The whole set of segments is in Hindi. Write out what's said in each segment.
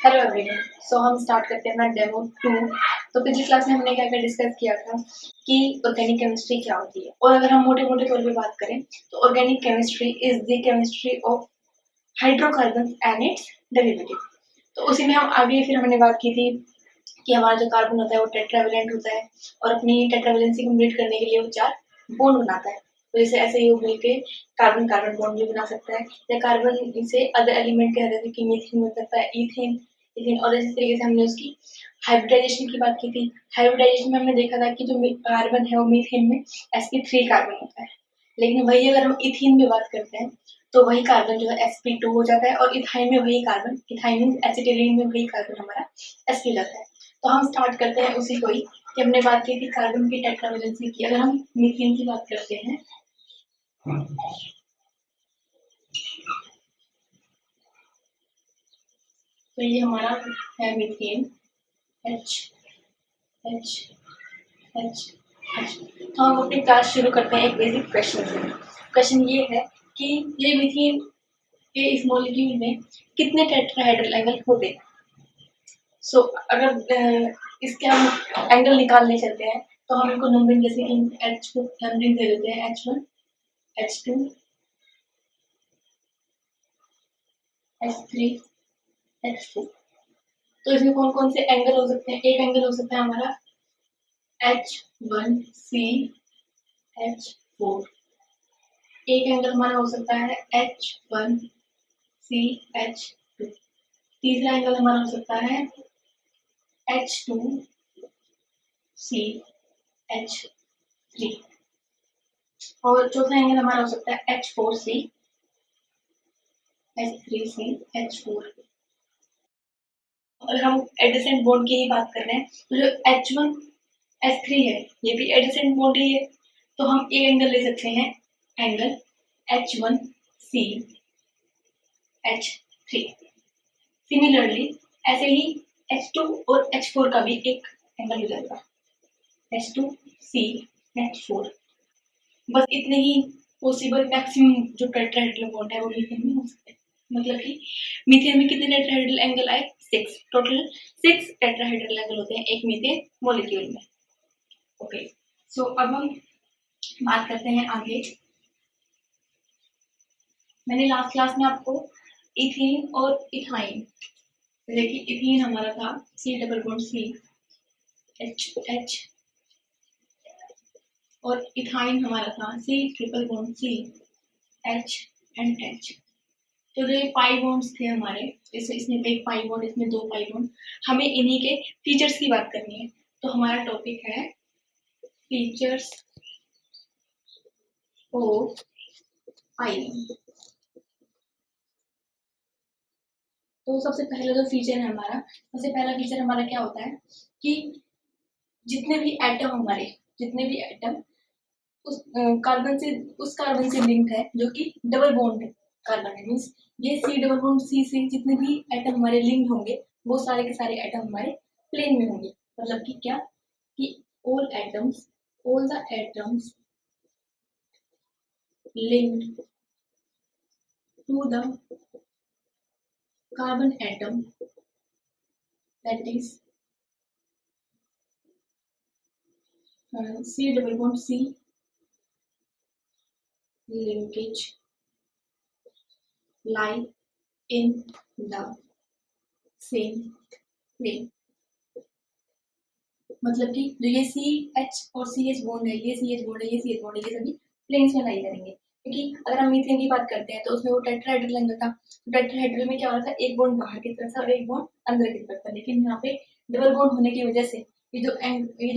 Hello everyone. सो हम स्टार्ट करते हैं अपना डेमो 2। तो पिछली क्लास में हमने क्या क्या डिस्कस किया था कि ऑर्गेनिक केमिस्ट्री क्या होती है, और अगर हम मोटे मोटे तौर पे बात करें तो organic chemistry is the chemistry of hydrocarbon and it's derivative. तो उसी में हम आगे फिर हमने बात की थी कि हमारा जो कार्बन होता है वो टेट्रावेलेंट होता है, और अपनी टेट्रावेलेंसी कंप्लीट करने के लिए वो 4 बॉन्ड बनाता है। तो जैसे ऐसे ही वो मिलके कार्बन कार्बन बॉन्ड भी बना सकता है, या कार्बन से अदर एलिमेंट के जैसे कि मीथेन बन सकता है, इथेन इथेन। और इसी तरीके से हमने उसकी हाइब्रिडाइजेशन की बात की थी। हाइब्रिडाइजेशन में हमने देखा था कि जो कार्बन है वो मीथेन में sp3 कार्बन होता है, लेकिन वही अगर हम इथीन में बात करते हैं तो वही कार्बन जो है sp2 हो जाता है, और इथाइन में वही कार्बन, इथाइन मीन एसिटिलीन में वही कार्बन हमारा sp हो जाता है। तो हम स्टार्ट करते हैं उसी को ही कि हमने बात की थी कार्बन की टेट्रावेलेंसी की। अगर हम मीथेन की बात करते हैं तो ये हमारा है methane H H H H। तो हम अपनी क्लास शुरू करते हैं एक बेसिक क्वेश्चन से। क्वेश्चन ये है कि ये मीथेन के इस मॉलिक्यूल में कितने टेट्राहेड्रल एंगल होते हैं। सो अगर इसके हम एंगल निकालने चलते हैं तो हम इनको नंबरिंग, जैसे कि एच को नंबरिंग दे देते हैं H1 H2 H3 H4। तो इसमें कौन कौन से एंगल हो सकते हैं। एक एंगल हो सकता है हमारा H1C H4। एक एंगल हमारा हो सकता है H1C H2। तीसरा एंगल हमारा हो सकता है H2C H3। और चौथा एंगल हमारा हो सकता है H4C H3C H4। अगर हम एडिसेंट बॉन्ड की ही बात कर रहे हैं तो जो H1 H3 है ये भी एडिसेंट बॉन्ड ही है, तो हम एक एंगल ले सकते हैं, एंगल H1C H3। सिमिलरली ऐसे ही H2 और H4 का भी एक एंगल हो जाएगा H2C H4। बस इतने ही पॉसिबल मैक्सिमम जो टेट्राहेड्रल बॉन्ड है वो मीथेन में हो सकते हैं। मतलब कि मीथेन में कितने टेट्राहेड्रल एंगल आए, 6 टोटल 6 टेट्राहेड्रल एंगल होते हैं एक मीथेन मॉलिक्यूल में। ओके, सो अब हम बात करते हैं आगे। मैंने लास्ट क्लास में आपको इथेन और इथाइन, जैसे कि इथेन हमारा था C double bond C H और इथाइन हमारा था C triple bond C H and H। तो जो ये पाई बॉन्ड्स थे हमारे, इसमें एक पाई बॉन्ड, इसमें 2 पाई बॉन्ड, हमें इन्हीं के फीचर्स की बात करनी है। तो हमारा टॉपिक है फीचर्स ऑफ पाई बॉन्ड। तो सबसे पहला जो फीचर है हमारा, सबसे पहला फीचर हमारा क्या होता है कि जितने भी एटम उस कार्बन से लिंक्ड है, जो कि डबल बॉन्ड कार्बन है, मीन्स ये C डबल बॉन्ड C से जितने भी एटम हमारे लिंक्ड होंगे वो सारे के सारे एटम हमारे प्लेन में होंगे। मतलब कि क्या कि all the atoms linked to the carbon atom, that is C double bond C linkage lie in the same plane। मतलब कि जो ये CH और CH बॉन्ड है, ये CH बॉन्ड है, ये CH बॉन्ड है, ये सभी प्लेन्स में लाई करेंगे। क्योंकि अगर हम मीथेन की बात करते हैं तो उसमें वो टेट्राहेड्रल एंगल था। टेट्राहेड्रल में क्या हो रहा था, एक बॉन्ड बाहर की तरफ था और एक बॉन्ड अंदर की तरफ था, लेकिन यहाँ पे डबल बॉन्ड होने की वजह से ये जो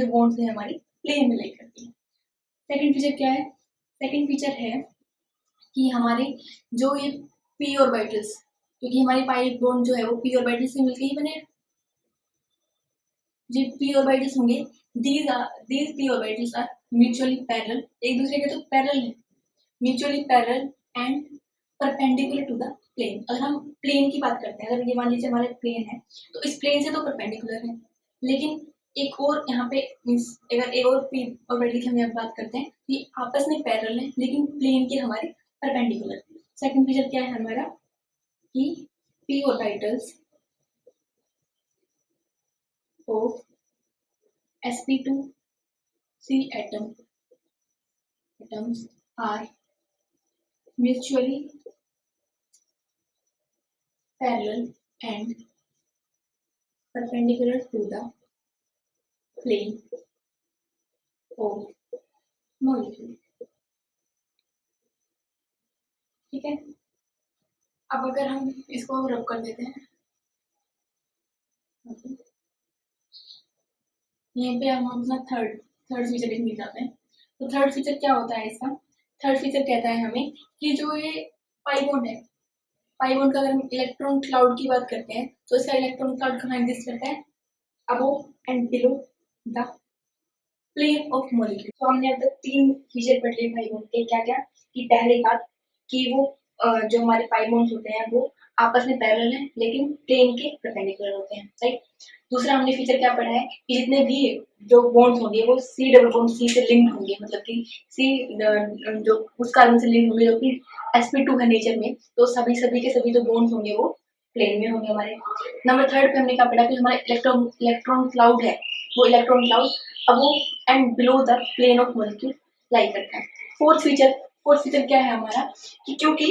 बॉन्ड्स है हमारी प्लेन में लाई करती है। सेकंड फीचर क्या है, सेकंड फीचर है कि हमारे जो ये पी ऑर्बिटल्स, क्योंकि हमारी पाई बॉन्ड जो है वो पी ऑर्बिटल्स से मिलकर ही बने, जो पी ऑर्बिटल्स होंगे, these p orbitals are mutually parallel, एक दूसरे के तो पैरेलल है, mutually parallel and perpendicular to the plane। अगर हम प्लेन की बात करते हैं, अगर ये मान लीजिए हमारे प्लेन है तो इस प्लेन से तो परपेंडिकुलर है, लेकिन एक और यहाँ पे मीन्स अगर एक और पी ऑर्बिटल की हम बात करते हैं कि आपस में पैरेलल है लेकिन प्लेन के हमारे परपेंडिकुलर। सेकंड फीचर क्या है हमारा कि p orbitals of sp2c atoms are mutually parallel and perpendicular to the plane of molecule. ठीक है, अब अगर हम इसको रब कर देते हैं, यहाँ पे हम अपना थर्ड फीचर देखने जाते हैं। तो थर्ड फीचर क्या होता है इसका? थर्ड फीचर कहता है हमें कि जो ये पाई बॉन्ड है, पाई बॉन्ड का अगर हम इलेक्ट्रॉन क्लाउड की बात करते हैं तो इसका इलेक्ट्रॉन क्लाउड कहाँ एग्जिस्ट करता है? Above and below the plane of molecule. तो हमने अब तक तीन फीचर पढ़ लिए पाई बॉन्ड के। क्या क्या? कि पहली बात कि वो जो हमारे पाई बॉन्ड्स होते हैं वो आपस में पैरेलल हैं लेकिन प्लेन के परपेंडिकुलर होते हैं, राइट। दूसरा हमने फीचर क्या पढ़ा है कि जितने भी जो बॉन्ड्स होंगे वो सी डबल बॉन्ड सी से लिंक्ड होंगे, मतलब कि सी जो उस कार्बन से लिंक्ड होंगे जो कि sp2 है नेचर में, तो सभी के सभी जो बॉन्ड्स होंगे वो प्लेन में होंगे हमारे। नंबर थर्ड पे हमने क्या पढ़ा कि हमारा इलेक्ट्रॉन क्लाउड है, वो electron cloud above and below the plane of molecule lie करता है। फोर्थ फीचर क्या है हमारा कि क्योंकि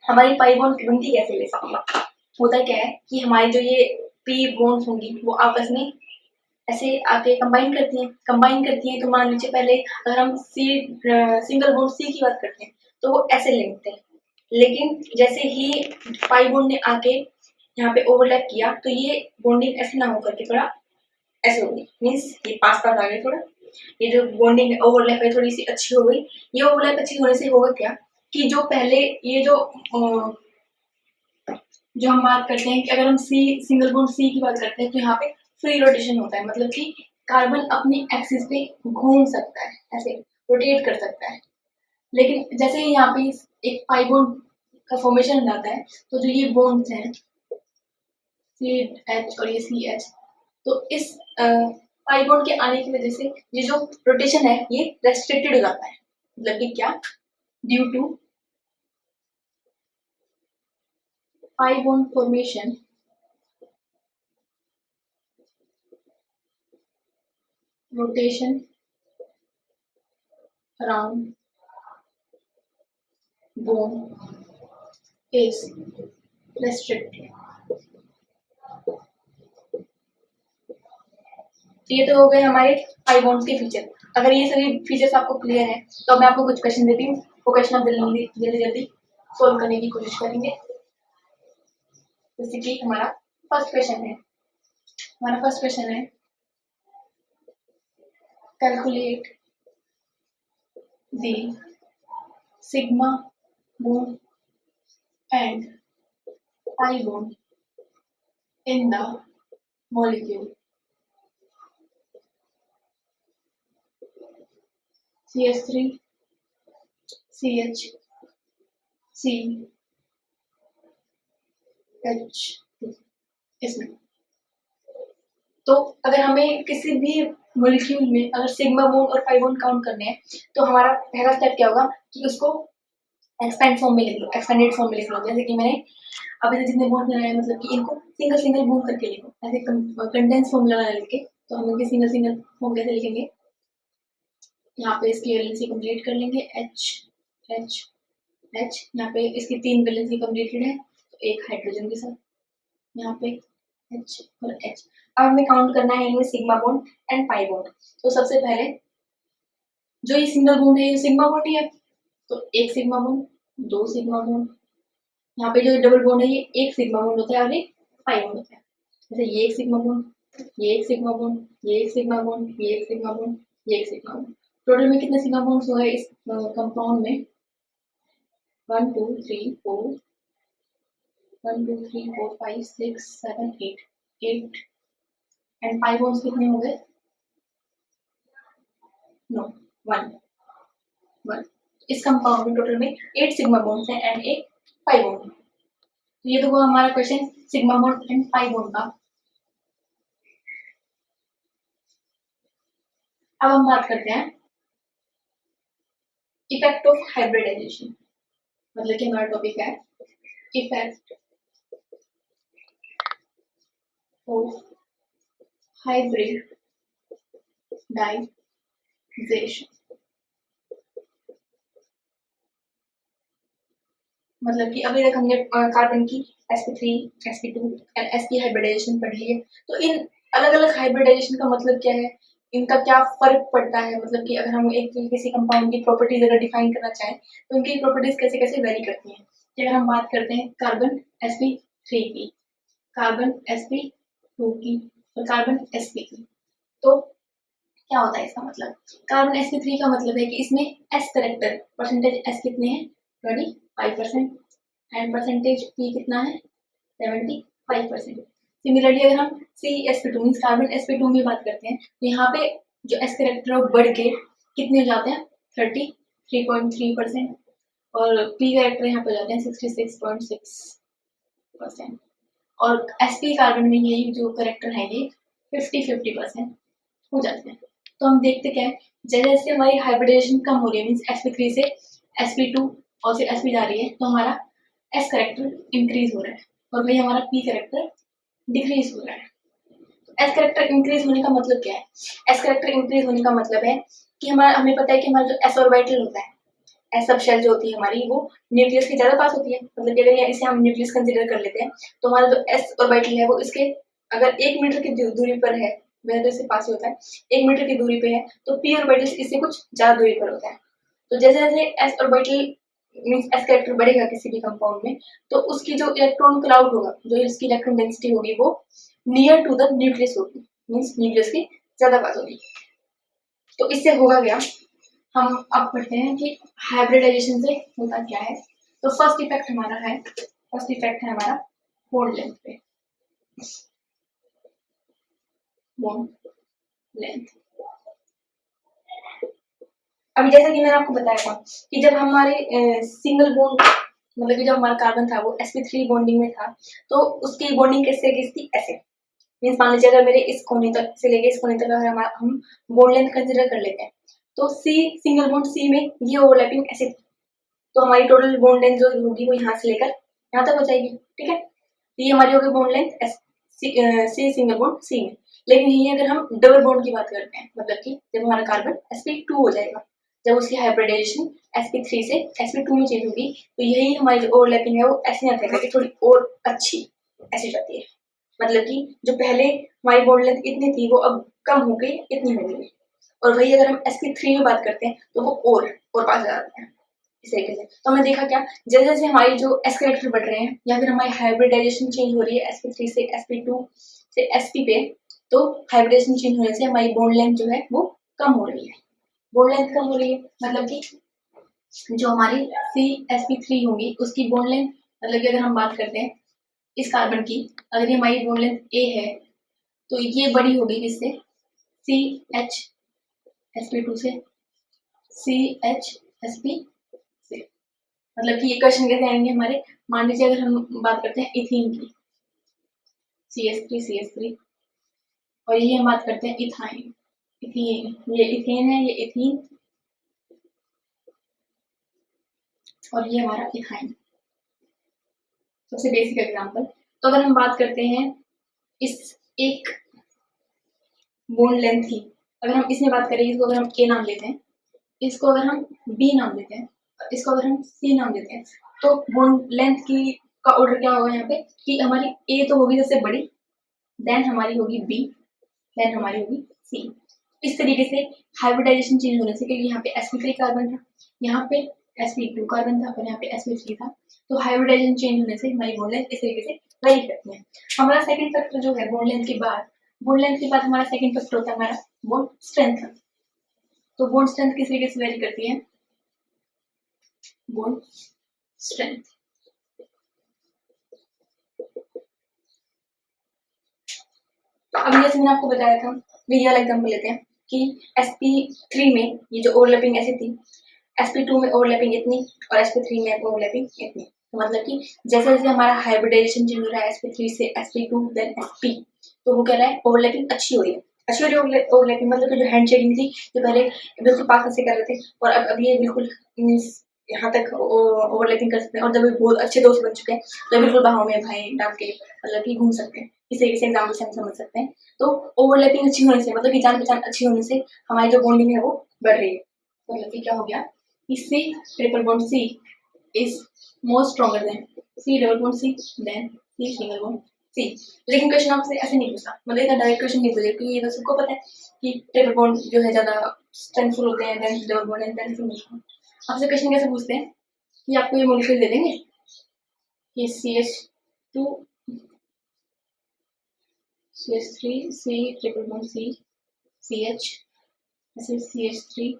हमारी पाई बॉन्ड बनती कैसे बेसिकली होता क्या है कि हमारी जो ये पी बॉन्ड्स होंगी वो आपस में ऐसे आके कंबाइन करती हैं। तो मान लीजिए पहले अगर हम सिंगल बॉन्ड सी की बात करते हैं तो वो ऐसे लिंक थे, लेकिन जैसे ही पाई बॉन्ड ने आके यहाँ पे ओवरलैप किया तो ये बॉन्डिंग ऐसे ना होकर के थोड़ा ऐसे हो गई, मीन्स ये पास आ गया थोड़ा, ये जो बॉन्डिंग ओवरलैप है थोड़ी सी अच्छी हो गई। ये ओवरलैप अच्छी होने से होगा क्या कि जो पहले ये जो हम बात करते हैं कि अगर हम सिंगल बॉन्ड सी की बात करते हैं तो यहाँ पे फ्री रोटेशन होता है, मतलब कि कार्बन अपनी एक्सिस पे घूम सकता है, ऐसे रोटेट कर सकता है। लेकिन जैसे ही यहाँ पे एक पाई बॉन्ड का फॉर्मेशन हो जाता है तो जो ये बॉन्ड्स हैं सी एच और ये सी एच, तो इस पाई बॉन्ड के आने की वजह से ये जो रोटेशन है ये रेस्ट्रिक्टेड हो जाता है, मतलब कि क्या, due to pi bond formation rotation around bone is restricted। तो ये तो हो गए हमारे पाई बॉन्ड्स के फीचर। अगर ये सभी फीचर्स आपको क्लियर है तो मैं आपको कुछ क्वेश्चन देती हूँ, वो क्वेश्चन आप जल्दी सोल्व करने की कोशिश करेंगे। जैसे कि हमारा फर्स्ट क्वेश्चन है calculate the sigma bond and pi bond in the molecule CH3 CH C H इसमें। तो अगर हमें किसी भी मॉलिक्यूल में अगर सिग्मा बॉन्ड और पाई बॉन्ड काउंट करने हैं तो हमारा पहला स्टेप क्या होगा कि उसको एक्सपेंडेड फॉर्म में लिख लो। जैसे कि मैंने अभी तक जितने बॉन्ड बनाए मतलब कि इनको सिंगल बॉन्ड करके लिखो, ऐसे कंडेंस फॉर्म लगा लिखे। तो हम लोग सिंगल फॉर्म कैसे लिखेंगे, यहाँ पे इसकी वैलेंसी कंप्लीट कर लेंगे H H H, यहाँ पे इसकी 3 वैलेंसी कंप्लीटेड है तो एक हाइड्रोजन के साथ यहाँ पे H और H। अब हमें काउंट करना है इनमें sigma bond and pi bond. तो सबसे पहले जो ये सिंगल बॉन्ड है ये सिग्मा बॉन्ड ही है, तो एक सिग्मा बॉन्ड, दो सिग्मा बॉन्ड। यहाँ पे जो डबल बॉन्ड है ये एक सिग्मा बॉन्ड होता है और एक पाई बॉन्ड होता है। जैसे ये एक सिग्मा बॉन्ड, ये एक सिग्मा बॉन्ड, ये एक सिग्मा बॉन्ड, ये एक सिग्मा बॉन्ड, ये एक सिग्मा बॉन्ड। टोटल में कितने सिग्मा बॉन्ड्स हो गए इस कंपाउंड में? 1 2 3 4 1 2 3 4 5 6 7 8 एंड पाई बॉन्ड्स कितने हो गए? नो 1 इस कंपाउंड में टोटल में 8 सिग्मा बॉन्ड्स हैं एंड एक पाई बॉन्ड। तो ये तो हुआ हमारा question sigma bond and pi bond का। अब हम बात करते हैं इफेक्ट ऑफ हाइब्रिडाइजेशन, मतलब कि हमारा टॉपिक है इफेक्ट ऑफ हाइब्रिडाइजेशन मतलब कि अभी तक हमने कार्बन की sp3, sp2 and sp hybridisation पढ़ ली है। तो इन अलग अलग हाइब्रिडाइजेशन का मतलब क्या है, इनका क्या फर्क पड़ता है, मतलब कि अगर हम एक किसी कंपाउंड की प्रॉपर्टीज अगर डिफाइन करना चाहें तो उनकी प्रॉपर्टीज कैसे कैसे वेरी करती हैं। अगर हम बात करते हैं कार्बन sp3 की, कार्बन sp2 की और कार्बन sp की, तो क्या होता है इसका मतलब, कार्बन sp3 का मतलब है कि इसमें s करेक्टर परसेंटेज s कितने हैं 25% एंड परसेंटेज p कितना है 75%। सिमिलरली अगर हम CsP2 मीन्स कार्बन sp2 में बात करते हैं तो यहाँ पे जो s करेक्टर है वो बढ़ के कितने हो जाते हैं 33.3% और p करेक्टर यहाँ पे हो जाते हैं 66.6% और sp कार्बन में यही जो करेक्टर है ये 50% हो जाते हैं। तो हम देखते क्या है, जैसे जैसे हमारी हाइब्रिडाइजेशन कम हो रही है मीन्स sp3 से sp2 और फिर sp जा रही है तो हमारा s करेक्टर इंक्रीज हो रहा है और वही हमारा p करेक्टर डिक्रीज हो रहा है। s करेक्टर इंक्रीज होने का मतलब क्या है, s करेक्टर इंक्रीज होने का मतलब है कि हमें पता है कि हमारा जो s ऑर्बिटल होता है, s सब शेल जो होती है हमारी वो न्यूक्लियस के ज्यादा पास होती है, मतलब कि अगर इसे हम न्यूक्लियस कंसीडर कर लेते हैं तो हमारा जो s ऑर्बिटल है वो इसके अगर 1 मीटर की दूरी पर है, वह तो इससे पास ही होता है 1 मीटर की दूरी पे है, तो p ऑर्बिटल इससे कुछ ज्यादा दूरी पर होता है। तो जैसे जैसे s orbital means s character बढ़ेगा किसी भी कंपाउंड में तो उसकी जो इलेक्ट्रॉन क्लाउड होगा, जो इसकी इलेक्ट्रॉन डेंसिटी होगी वो नियर टू द न्यूक्लियस होगी, मींस न्यूक्लियस की ज्यादा पास होगी। तो इससे होगा क्या, हम अब पढ़ते हैं कि हाइब्रिडाइजेशन से होता क्या है। तो फर्स्ट इफेक्ट हमारा है बॉन्ड लेंथ पे, बॉन्ड लेंथ। अभी जैसा कि मैंने आपको बताया था कि जब हमारे सिंगल बॉन्ड मतलब कि जब हमारा कार्बन था वो sp3 बॉन्डिंग में था तो उसकी बॉन्डिंग कैसे थी ऐसे, मीन्स मान लीजिए अगर मेरे इस कोने तक से लेके इस कोने तक अगर हम बॉन्ड लेंथ कंसीडर कर लेते हैं तो C सिंगल बॉन्ड C में ये ओवरलैपिंग ऐसे थी, तो हमारी टोटल बॉन्ड लेंथ जो होगी वो यहाँ से लेकर यहाँ तक हो जाएगी, ठीक है। तो ये हमारी होगी bond length C single bond C में। लेकिन यही अगर हम डबल बॉन्ड की बात करते हैं, मतलब कि जब हमारा कार्बन sp2 हो जाएगा, जब उसकी हाइब्रिडाइजेशन sp3 से sp2 में चेंज होगी तो यही हमारी जो ओवरलैपिंग है वो ऐसे आता है कि थोड़ी और अच्छी ऐसी जाती है, मतलब कि जो पहले हमारी बॉन्ड लेंथ इतनी थी वो अब कम हो गई इतनी हो गई। और वही अगर हम sp3 में बात करते हैं तो वो और पास आ जाते हैं इस तरीके से। तो हमने देखा क्या, जैसे जैसे हमारी जो s करेक्टर बढ़ रहे हैं या फिर हमारी हाइब्रिडाइजेशन चेंज हो रही है sp3 से sp2 से sp पे, तो हाइब्रिडाइजेशन चेंज होने से हमारी बॉन्ड लेंथ जो है वो कम हो रही है। बॉन्ड लेंथ कम हो रही है मतलब कि जो हमारी CsP3 होगी उसकी बॉन्ड लेंथ, मतलब कि अगर हम बात करते हैं इस कार्बन की, अगर ये हमारी बॉन्ड लेंथ A है तो ये बड़ी होगी किससे CHsP2 से CHsP से। मतलब कि ये क्वेश्चन कैसे आएंगे हमारे, मान लीजिए अगर हम बात करते हैं इथीन की CH3 और ये हम बात करते हैं इथाइन, ये इथेन है, ये इथीन और ये हमारा इथाइन, सबसे बेसिक एग्जांपल। तो अगर हम बात करते हैं इस एक बॉन्ड लेंथ की, अगर हम इसमें बात करें, इसको अगर हम A नाम लेते हैं, इसको अगर हम B नाम देते हैं, इसको अगर हम C नाम देते हैं, तो बॉन्ड लेंथ की का ऑर्डर क्या होगा यहाँ पे कि हमारी A तो होगी सबसे बड़ी, देन हमारी होगी B, देन हमारी होगी C। इस तरीके से हाइब्रिडाइजेशन चेंज होने से, क्योंकि यहाँ पे sp3 कार्बन था, यहाँ पे sp2 कार्बन था और यहाँ पे sp3 था, तो हाइब्रिडाइजेशन चेंज होने से हमारी बॉन्ड लेंथ इस तरीके से वेरी करती है। हमारा सेकंड फैक्टर जो है बॉन्ड लेंथ के बाद हमारा सेकंड फैक्टर होता है हमारा बॉन्ड स्ट्रेंथ। तो बॉन्ड स्ट्रेंथ किस तरीके से वेरी करती है, बॉन्ड स्ट्रेंथ अभी जैसे मैंने आपको बताया था, ये वाला एग्जांपल लेते हैं कि sp3 में ये जो ओवरलैपिंग ऐसी थी, sp2 में ओवरलैपिंग इतनी और sp3 में ओवरलैपिंग इतनी। तो मतलब कि जैसे जैसे हमारा हाइब्रिडाइजेशन चेंज हो रहा है sp3 से sp2 देन sp, तो वो कह रहा है ओवरलैपिंग अच्छी हो रही है। अच्छी हो रही है ओवरलैपिंग, मतलब कि जो हैंड शेकिंग थी जो पहले बिल्कुल पास से कर रहे थे और अब ये बिल्कुल मीन्स यहाँ तक ओवरलैपिंग कर सकते हैं, और जब बहुत अच्छे दोस्त बन चुके हैं तो बिल्कुल बाहों में भाई डाल के मतलब कि घूम सकते हैं। इस तरीके से एग्जाम्पल से हम समझ सकते हैं। तो ओवरलैपिंग अच्छी होने से, मतलब कि जान पहचान अच्छी होने से हमारी जो बॉन्डिंग है वो बढ़ रही है। मतलब कि क्या हो गया, इससे triple bond C is more stronger than C double bond C than C single bond C. लेकिन क्वेश्चन आपसे ऐसे नहीं पूछा, मतलब इतना डायरेक्ट क्वेश्चन नहीं पूछा, क्योंकि ये तो सबको पता है कि ट्रिपल बॉन्ड जो है ज़्यादा स्ट्रेंथफुल होते हैं than double bond and then single bond. आपसे क्वेश्चन कैसे पूछते हैं कि आपको ये मॉलिक्यूल दे देंगे कि CH2 CH3 C triple bond C CH, ऐसे CH3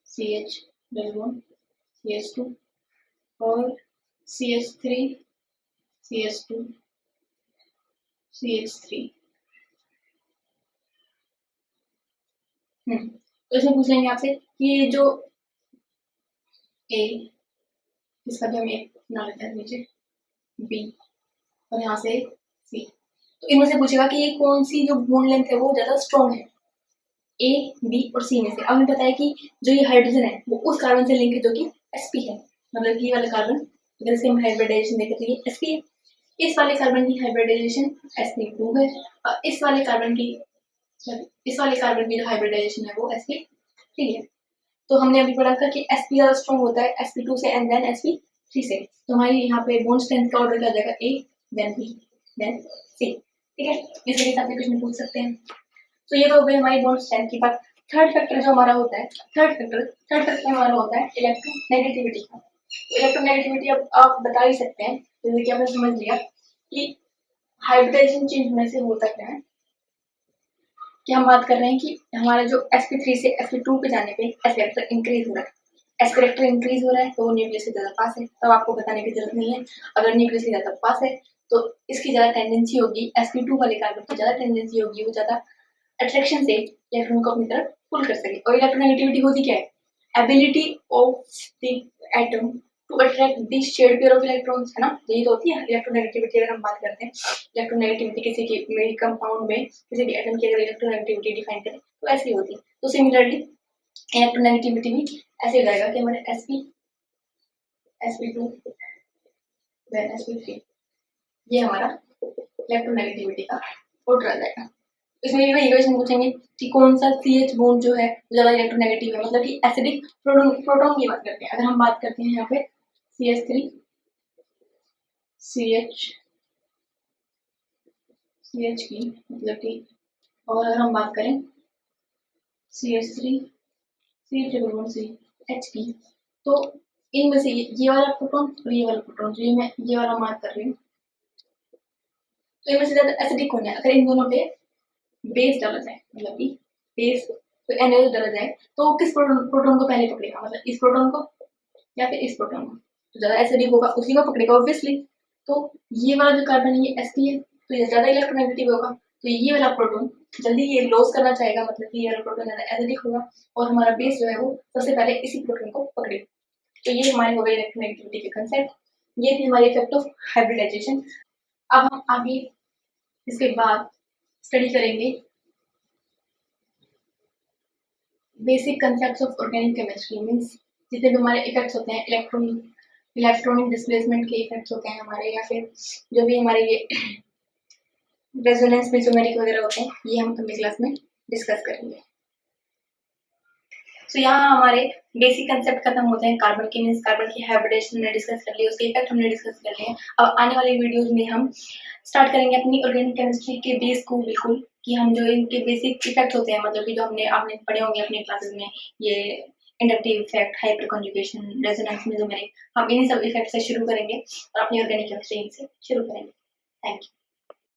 CH double bond CH2 और CH3 CH2 CH3। तो इसमें पूछ लेंगे आपसे कि ये जो A, इसका भी हम एक बना लेते हैं नीचे, B और यहाँ से C। तो इनमें से पूछेगा कि ये कौन सी जो बॉन्ड लेंथ है वो ज्यादा स्ट्रॉन्ग है, A, B और C में से। अब हमें पता है कि जो ये हाइड्रोजन है वो उस कार्बन से लिंक है जो कि sp है, मतलब कि ये वाला कार्बन अगर इसके हम हाइब्रिडाइजेशन देखें तो ये sp है। इस वाले कार्बन की हाइब्रिडाइजेशन sp2 है और इस वाले कार्बन की जो हाइब्रिडाइजेशन है वो sp3 है। तो हमने अभी पढ़ा था कि sp ज्यादा स्ट्रॉन्ग होता है sp2 से एंड देन sp3 से। तो हमारी यहाँ पे बॉन्ड स्ट्रेंथ का ऑर्डर क्या जाएगा, A then B then C। ठीक है, इस तरीके से आप क्वेश्चन पूछ सकते हैं। तो ये तो हो गई हमारी बॉन्ड स्ट्रेंथ की बात। थर्ड फैक्टर जो हमारा होता है, थर्ड फैक्टर हमारा होता है इलेक्ट्रोनेगेटिविटी का। इलेक्ट्रोनेगेटिविटी अब आप बता ही सकते हैं, जैसे कि आपने समझ लिया कि हाइब्रिडाइजेशन चेंज होने से होता क्या है कि हम बात कर रहे हैं कि हमारे जो sp3 से sp2 पे जाने पे s कैरेक्टर इंक्रीज हो रहा है। s कैरेक्टर इंक्रीज हो रहा है तो वो न्यूक्लियस से ज्यादा पास है, तब आपको बताने की जरूरत नहीं है। अगर न्यूक्लियस से ज्यादा पास है तो इसकी ज्यादा टेंडेंसी होगी, sp2 वाले कार्बन की ज्यादा टेंडेंसी होगी वो ज्यादा अट्रैक्शन से इलेक्ट्रॉन को अपनी तरफ पुल कर सके। और इलेक्ट्रोनेगेटिविटी होती क्या है, ability of the atom to attract the shared pair of electrons, है ना। यही तो होती है इलेक्ट्रोनेगेटिविटी। अगर हम बात करते हैं इलेक्ट्रोनेगेटिविटी किसी की कंपाउंड में किसी भी एटम की अगर इलेक्ट्रोनेगेटिविटी डिफाइन करें तो ऐसी होती है। तो सिमिलरली इलेक्ट्रोनेगेटिविटी भी ऐसे हो जाएगा कि हमारे sp2 देन sp3, ये हमारा इलेक्ट्रोनेगेटिविटी का ऑर्डर आ जाएगा। इसमें ये इक्वेशन पूछेंगे कि कौन सा CH बॉन्ड जो है ज्यादा इलेक्ट्रोनेगेटिव है, मतलब कि एसिडिक प्रोटॉन की बात करते हैं। अगर हम बात करते हैं यहाँ पे CH3 CH की, मतलब कि, और अगर हम बात करें CH3 C triple bond C H की, तो इनमें से ये वाला प्रोटॉन और ये वाला प्रोटॉन जो मैं ये वाला मार्क कर रही हूँ, तो इनमें से ज्यादा एसिडिक कौन है। अगर इन दोनों पे बेस डाला जाए, मतलब कि बेस तो NaOH डाला जाए तो किस प्रोटॉन को पहले पकड़ेगा, मतलब इस प्रोटॉन को या फिर इस प्रोटॉन को। तो ज्यादा एसिडिक होगा उसी को पकड़ेगा ऑब्वियसली। तो ये वाला जो कार्बन है ये sp है तो ये ज्यादा इलेक्ट्रोनेगेटिव होगा, तो ये वाला प्रोटॉन जल्दी ये लॉस करना चाहेगा, मतलब कि ये वाला प्रोटॉन ज्यादा एसिडिक होगा और हमारा बेस जो है वो सबसे पहले इसी प्रोटॉन को पकड़ेगा। तो ये हमारे हो गए इलेक्ट्रोनेगेटिविटी के कंसेप्ट। ये थी हमारी इफेक्ट ऑफ हाइब्रिडाइजेशन। अब हम आगे इसके बाद स्टडी करेंगे basic concepts of organic chemistry, means जितने भी हमारे इफेक्ट्स होते हैं इलेक्ट्रॉनिक डिस्प्लेसमेंट के इफेक्ट्स होते हैं हमारे, या फिर जो भी हमारे ये रेजोनेंस मेसोमेरिक वगैरह होते हैं, ये हम अगली क्लास में डिस्कस करेंगे। तो यहाँ हमारे बेसिक कंसेप्ट खत्म होते हैं। कार्बन की मीन्स कार्बन की हाइब्रिडेशन हमने डिस्कस कर लिया, उसके इफेक्ट हमने डिस्कस कर लिए। अब आने वाले वीडियोस में हम स्टार्ट करेंगे अपनी ऑर्गेनिक केमिस्ट्री के बेस को, बिल्कुल कि हम जो इनके बेसिक इफेक्ट होते हैं, मतलब कि जो आपने पढ़े होंगे अपनी क्लासेस में, ये inductive effect, hyper conjugation, resonance mesomeric, हम इन सब इफेक्ट से शुरू करेंगे और अपनी ऑर्गेनिक केमिस्ट्री से शुरू करेंगे। Thank you.